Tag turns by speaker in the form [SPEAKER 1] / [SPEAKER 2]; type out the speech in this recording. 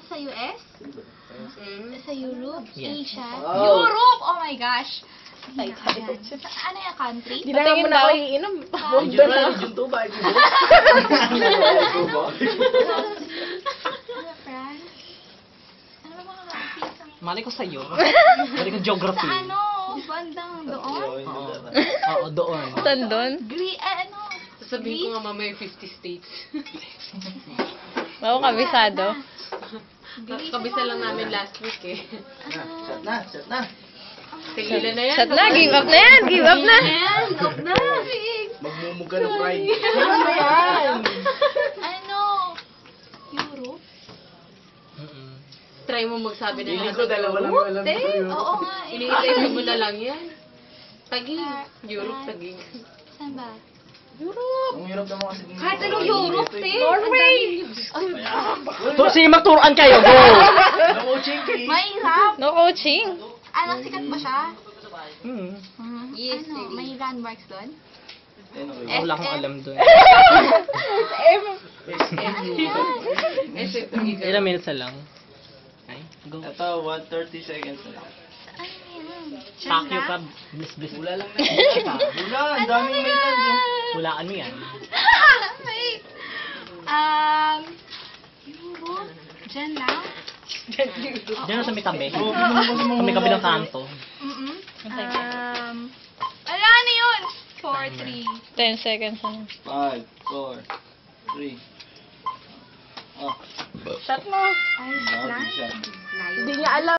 [SPEAKER 1] Sa US? Sa Europe?
[SPEAKER 2] Yes.
[SPEAKER 1] Asia? Europe! Oh my gosh! Ano yung country?
[SPEAKER 3] Hindi na mo na ako iinom.
[SPEAKER 4] Region 1, Region 2 ba?
[SPEAKER 1] France? Ano ba mga countries?
[SPEAKER 2] Mali ko sa'yo. Mali ko geography.
[SPEAKER 1] Sa ano? Bandang doon?
[SPEAKER 2] Oo, doon.
[SPEAKER 3] Saan doon?
[SPEAKER 5] Sasabihin ko nga mamaya 50 states.
[SPEAKER 3] Ako kabisado.
[SPEAKER 5] Kabisa lang namin last week eh.
[SPEAKER 4] Shot na.
[SPEAKER 5] Tigilan na yan.
[SPEAKER 3] Shut na, give up na yan, give up na.
[SPEAKER 5] Stop na.
[SPEAKER 4] Magmumug ka ng pride.
[SPEAKER 5] Ano yan?
[SPEAKER 1] Ano? Europe?
[SPEAKER 5] Try mo magsabi na
[SPEAKER 4] Hindi
[SPEAKER 5] lang.
[SPEAKER 4] ko dalawa lang yung alam ko yun.
[SPEAKER 1] Oo nga.
[SPEAKER 5] Iniisip mo na lang yan. Tagig. Europe, tagig.
[SPEAKER 1] Saan ba?
[SPEAKER 4] Ang hirap naman kasi.
[SPEAKER 1] Kahit anong Europe, te.
[SPEAKER 3] Norway!
[SPEAKER 2] Sige, magturuan kayo. Go!
[SPEAKER 4] No chinky.
[SPEAKER 1] Mahirap.
[SPEAKER 3] No coaching.
[SPEAKER 1] Ano, sikat ba siya?
[SPEAKER 5] Yes,
[SPEAKER 1] Ano, may landmarks doon?
[SPEAKER 2] Wala akong alam doon. Ilang minutes na lang. Ay, go.
[SPEAKER 4] Ito, 130 seconds na.
[SPEAKER 1] Ano yun?
[SPEAKER 2] Pakyo ka. Bliss.
[SPEAKER 4] Wala lang na. Wala, ang daming may lang.
[SPEAKER 2] Hulaan mo yan.
[SPEAKER 1] Wait. Europe? Diyan lang?
[SPEAKER 2] Diyan sa may tabi. Sa may kabilang kanto.
[SPEAKER 1] Ala, ano yun? 4, 3.
[SPEAKER 3] 10 seconds na.
[SPEAKER 4] 5, 4, 3. Oh,
[SPEAKER 3] Shut mo.
[SPEAKER 1] Iceland?
[SPEAKER 4] shot.
[SPEAKER 3] Hindi niya alam.